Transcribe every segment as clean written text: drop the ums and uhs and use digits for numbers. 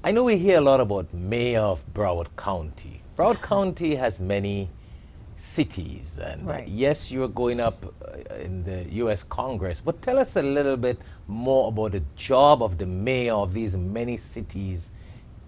I know we hear a lot about mayor of Broward County. Broward County has many cities, and Right. yes, you're going up in the U.S. Congress, but tell us a little bit more about the job of the mayor of these many cities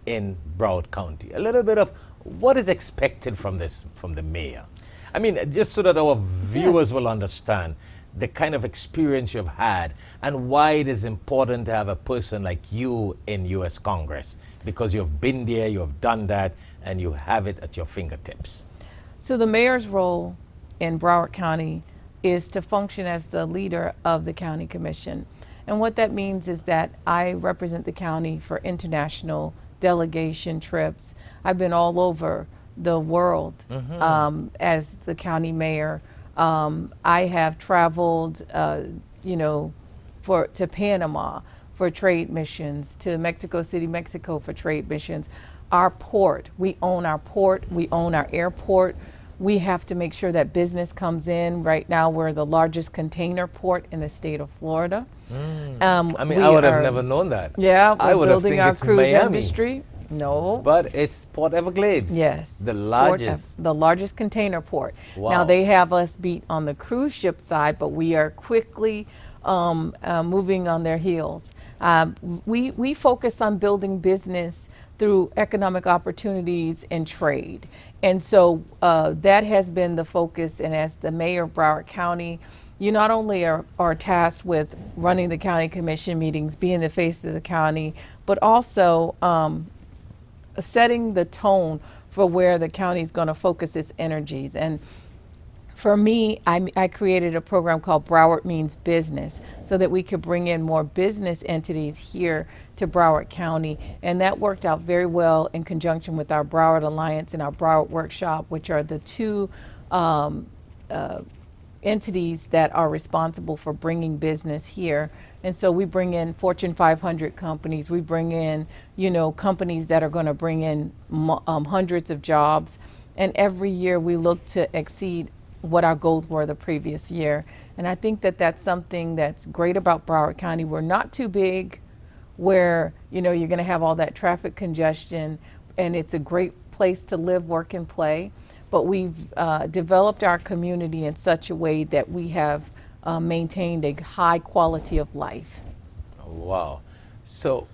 in Broward County. A little bit of what is expected from the mayor. I mean, just so that our viewers Yes. will understand the kind of experience you've had and why it is important to have a person like you in U.S. Congress, because you've been there, you have done that, and you have it at your fingertips. So the mayor's role in Broward County is to function as the leader of the county commission. And what that means is that I represent the county for international delegation trips. I've been all over the world as the county mayor. I have traveled, to Panama for trade missions, to Mexico City, Mexico for trade missions. Our port, we own our port, we own our airport. We have to make sure that business comes in. Right now, we're the largest container port in the state of Florida. I mean, I would have never known that. Yeah, I we're would have building think our it's cruise Miami. industry. No. But it's Port Everglades. Yes. The largest. The largest container port. Wow. Now they have us beat on the cruise ship side, but we are quickly moving on their heels. We focus on building business through economic opportunities and trade. And so that has been the focus. And as the mayor of Broward County, you not only are tasked with running the county commission meetings, being the face of the county, but also setting the tone for where the county is going to focus its energies. And for me, I created a program called Broward Means Business so that we could bring in more business entities here to Broward County. And that worked out very well in conjunction with our Broward Alliance and our Broward Workshop, which are the two entities that are responsible for bringing business here. And so we bring in Fortune 500 companies. We bring in, companies that are going to bring in hundreds of jobs. And every year we look to exceed what our goals were the previous year. And I think that that's something that's great about Broward County. We're not too big where, you're going to have all that traffic congestion, and it's a great place to live, work, and play. But we've developed our community in such a way that we have maintained a high quality of life. Wow. So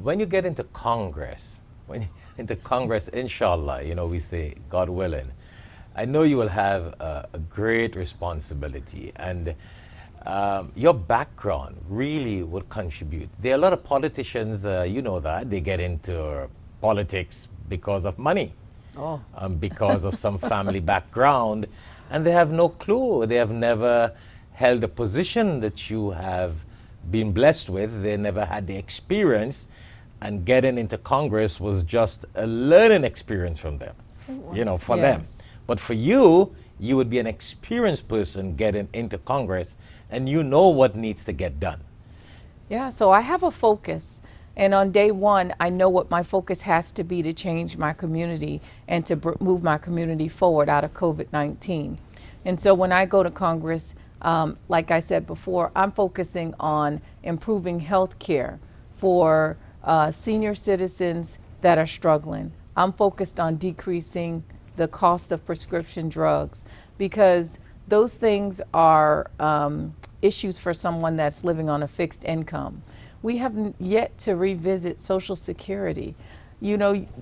when you get into Congress, inshallah, we say, God willing, I know you will have a great responsibility, and your background really would contribute. There are a lot of politicians, that they get into politics because of money. Oh. Because of some family background, and they have no clue. They have never held a position that you have been blessed with. They never had the experience, and getting into Congress was just a learning experience from them, for them. But for you, you would be an experienced person getting into Congress, and you know what needs to get done. Yeah, so I have a focus. And on day one, I know what my focus has to be to change my community and to move my community forward out of COVID-19. And so when I go to Congress, like I said before, I'm focusing on improving health care for senior citizens that are struggling. I'm focused on decreasing the cost of prescription drugs, because those things are issues for someone that's living on a fixed income. We have yet to revisit Social Security.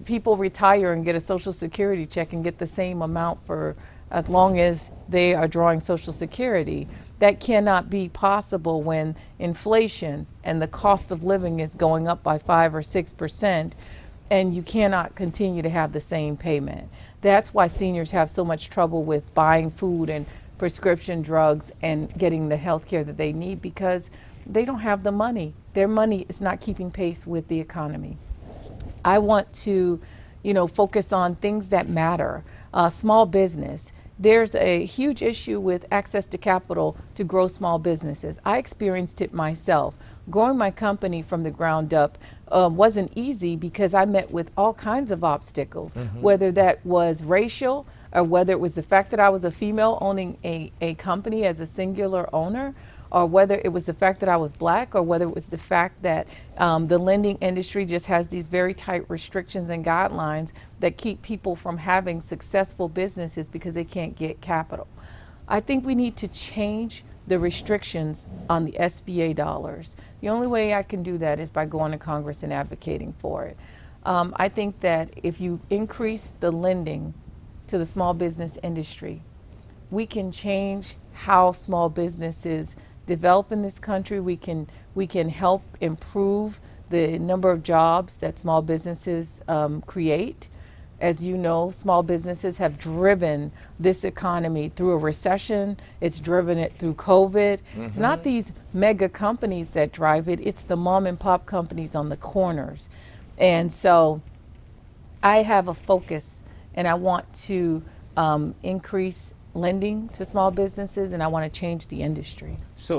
People retire and get a Social Security check and get the same amount for as long as they are drawing Social Security. That cannot be possible when inflation and the cost of living is going up by 5 or 6%, and you cannot continue to have the same payment. That's why seniors have so much trouble with buying food and prescription drugs and getting the health care that they need, because they don't have the money. Their money is not keeping pace with the economy. I want to, focus on things that matter. Small business. There's a huge issue with access to capital to grow small businesses. I experienced it myself. Growing my company from the ground up wasn't easy, because I met with all kinds of obstacles, whether that was racial or whether it was the fact that I was a female owning a company as a singular owner, or whether it was the fact that I was black, or whether it was the fact that the lending industry just has these very tight restrictions and guidelines that keep people from having successful businesses because they can't get capital. I think we need to change the restrictions on the SBA dollars. The only way I can do that is by going to Congress and advocating for it. I think that if you increase the lending to the small business industry, we can change how small businesses develop in this country. We can help improve the number of jobs that small businesses create. As you know, small businesses have driven this economy through a recession. It's driven it through COVID. It's not these mega companies that drive it. It's the mom and pop companies on the corners. And so I have a focus, and I want to increase lending to small businesses, and I want to change the industry. So